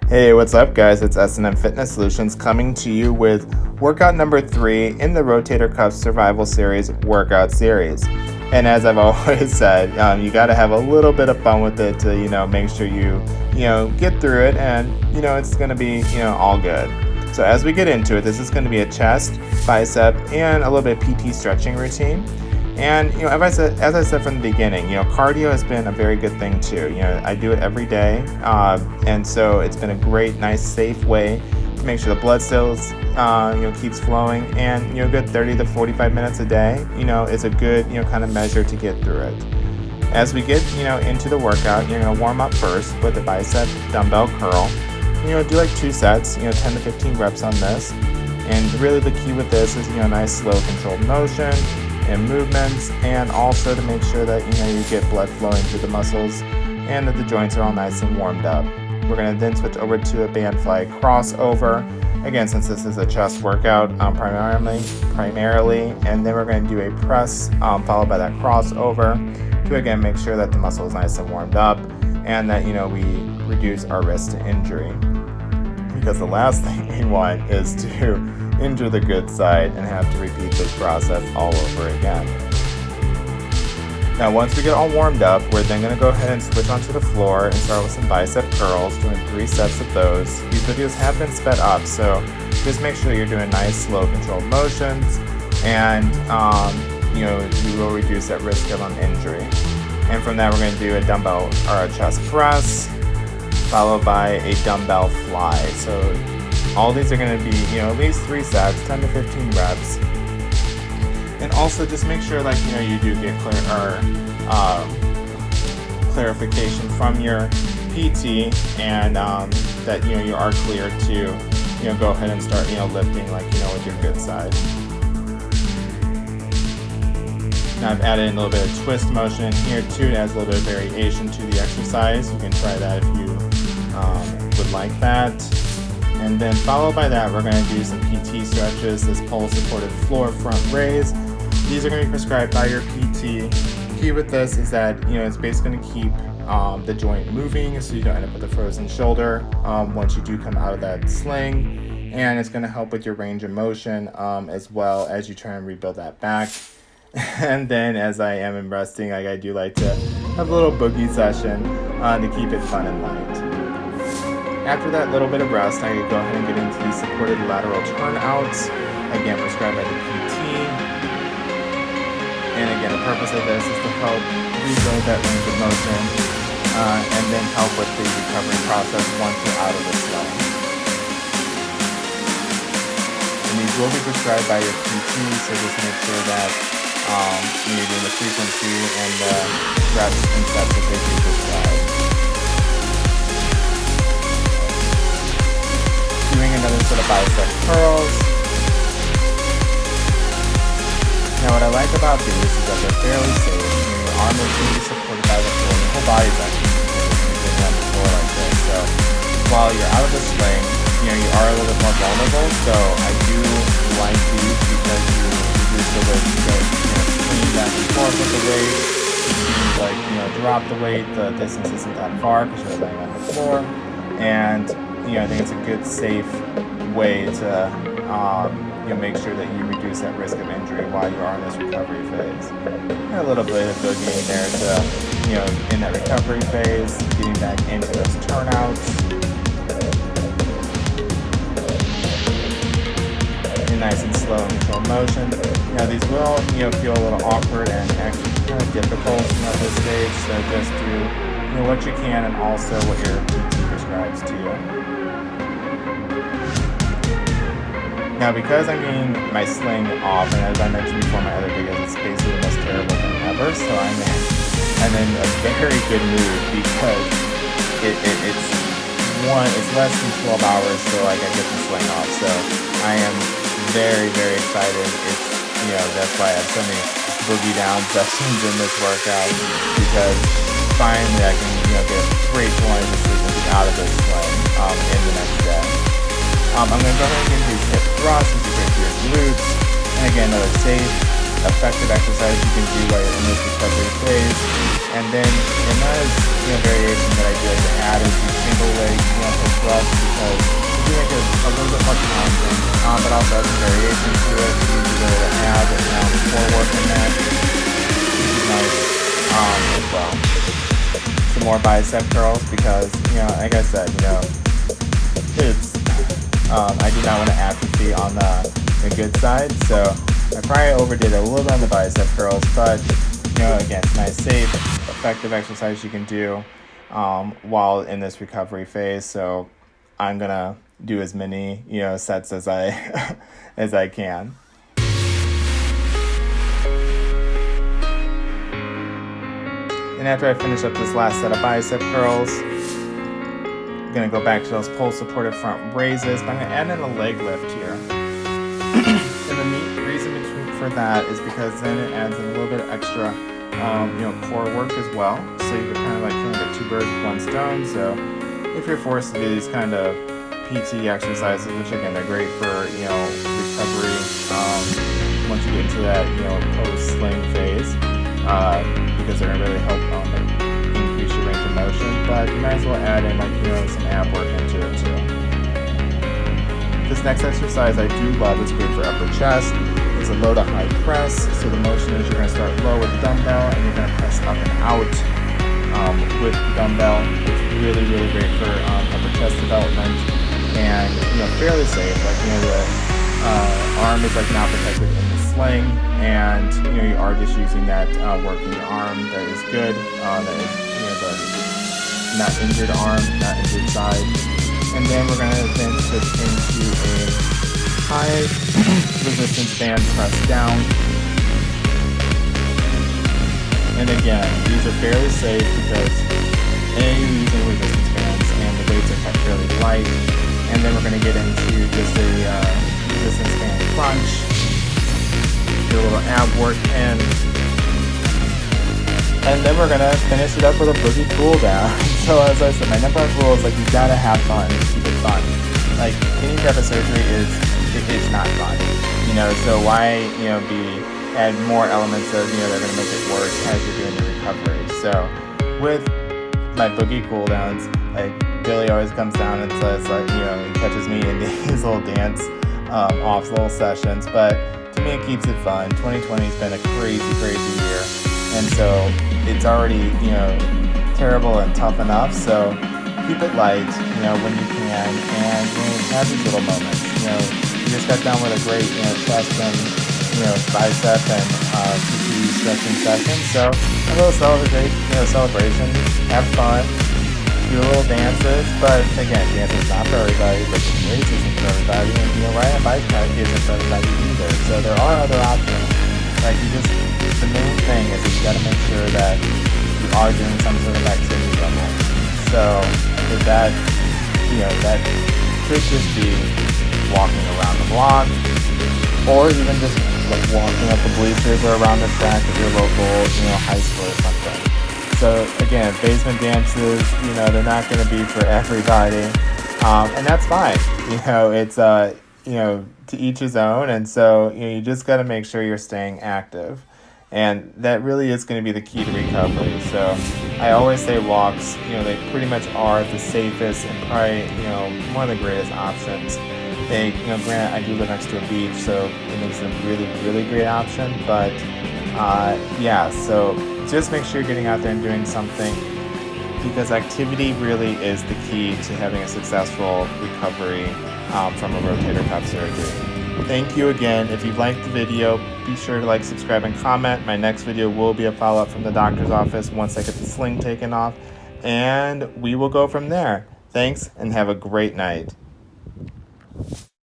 Hey, what's up guys? It's S&M Fitness Solutions coming to you with workout number 3 in the Rotator Cuff Survival Series workout series. And as I've always said, you got to have a little bit of fun with it to, make sure you get through it and, it's going to be, all good. So as we get into it, this is going to be a chest, bicep, and a little bit of PT stretching routine. And as I said from the beginning, cardio has been a very good thing too. I do it every day, and so it's been a great, nice, safe way to make sure the blood cells, keeps flowing. And good 30 to 45 minutes a day, is a good, kind of measure to get through it. As we get, into the workout, you're gonna warm up first with the bicep dumbbell curl. Do like 2 sets, 10 to 15 reps on this. And really the key with this is, nice, slow, controlled motion and movements, and also to make sure that you get blood flowing through the muscles and that the joints are all nice and warmed up. We're going to then switch over to a band fly crossover, again since this is a chest workout primarily, and then we're going to do a press followed by that crossover to again make sure that the muscle is nice and warmed up and that we reduce our risk to injury, because the last thing we want is to injure the good side and have to repeat this process all over again. Now once we get all warmed up, we're then going to go ahead and switch onto the floor and start with some bicep curls, doing 3 sets of those. These videos have been sped up, so just make sure you're doing nice, slow, controlled motions, and you will reduce that risk of injury. And from that, we're going to do a dumbbell or a chest press, followed by a dumbbell fly. So all these are going to be, at least 3 sets, 10 to 15 reps. And also just make sure you do get clarification from your PT and that, you are clear to, go ahead and start, lifting with your good side. Now I've added in a little bit of twist motion here too. It adds a little bit of variation to the exercise. You can try that if you would like that. And then followed by that, we're going to do some PT stretches, this pole supported floor front raise. These are going to be prescribed by your PT. Key with this is that, it's basically going to keep the joint moving so you don't end up with a frozen shoulder once you do come out of that sling. And it's going to help with your range of motion as well as you try and rebuild that back. And then as I am in resting, I do like to have a little boogie session to keep it fun and light. After that little bit of rest, I can go ahead and get into the supported lateral turnouts, again prescribed by the PT. And again, the purpose of this is to help rebuild that range of motion and then help with the recovery process once you're out of the sling. And these will be prescribed by your PT, so just make sure that you're doing the frequency and the reps and sets that they do prescribe. Doing another set of bicep curls. Now what I like about these is that they're fairly safe. Your arm is going to be supported by the floor, your whole body is actually supported when you're doing on the floor like this. So while you're out of the sling, you are a little bit more vulnerable. So I do like these because you reduce the weight. You go swing back and forth with the weight. You drop the weight. The distance isn't that far because you're laying on the floor. And I think it's a good, safe way to make sure that you reduce that risk of injury while you are in this recovery phase. And a little bit of boogie in there to, in that recovery phase, getting back into those turnouts. In nice and slow and controlled motion. These will, feel a little awkward and actually kind of difficult at this stage. So just do, what you can and also what your PT prescribes to you. Now because I'm getting my sling off, and as I mentioned before in my other videos, it's basically the most terrible thing ever, so I'm in a very good mood because it's less than 12 hours till I get the sling off, so I am very, very excited. That's why I have so many boogie down sessions in this workout, because finally I can get a great quality of sleep and get out of this sling in the next day. I'm going to go ahead and get these hip thrusts, which are great for your glutes. And again, another safe, effective exercise you can do while you're in this recovery phase. And then another variation that I do like to add is the single leg hip thrust, because you do make a little bit more challenging, but also has some variation to it. You can do to add core work in that, which is nice as well. Some more bicep curls, because like I said, it's I do not want to atrophy on the good side, so I probably overdid a little bit on the bicep curls, but again, it's nice, safe, effective exercise you can do while in this recovery phase. So I'm gonna do as many sets as I as I can. And after I finish up this last set of bicep curls, I'm gonna go back to those pull supported front raises, but I'm gonna add in a leg lift here. And the main reason for that is because then it adds in a little bit of extra core work as well. So you can kind of get two birds with one stone. So if you're forced to do these kind of PT exercises, which again they're great for recovery once you get into that post sling phase, because they're gonna really help increase your range of motion. But you might as well add in some ab work into it too. This next exercise I do love. It's great for upper chest. It's a low to high press. So the motion is you're going to start low with the dumbbell and you're going to press up and out with the dumbbell. It's really, really great for upper chest development, and fairly safe. The arm is not protected in the sling, and you are just using that working your arm. That is good. That is the not injured arm, not injured side. And then we're going to then switch into a high resistance band press down. And again, these are fairly safe because you're using resistance bands and the weights are kept fairly light. And then we're going to get into just a resistance band crunch, do a little ab work in. And then we're going to finish it up with a boogie cool down. So as I said, my number one rule is you gotta have fun, keep it fun. Any type of surgery it's not fun. So why add more elements of they're gonna make it worse as you're doing your recovery. So with my boogie cool downs, Billy always comes down and says he catches me in these little dance off little sessions, but to me it keeps it fun. 2020 has been a crazy year, and so it's already terrible and tough enough, so keep it light when you can, and have these little moments. You just got done with a great chest and bicep and PT stretching session, so a little celebration, have fun, do little dances. But again, dance is not for everybody, lifting weights isn't for everybody, and riding a bike isn't for everybody either. So there are other options. The main thing is that you got to make sure that you are doing some sort of activity level. So with that, that could just be walking around the block, or even just walking up the bleachers or around the track of your local, high school or something. So again, basement dances, they're not going to be for everybody, and that's fine. It's to each his own, and so you just got to make sure you're staying active. And that really is going to be the key to recovery. So I always say walks, they pretty much are the safest and probably, one of the greatest options. They, granted, I do live next to a beach, so it makes it a really, really great option. But so just make sure you're getting out there and doing something, because activity really is the key to having a successful recovery from a rotator cuff surgery. Thank you again. If you liked the video, be sure to subscribe, and comment. My next video will be a follow-up from the doctor's office once I get the sling taken off, and we will go from there. Thanks, and have a great night.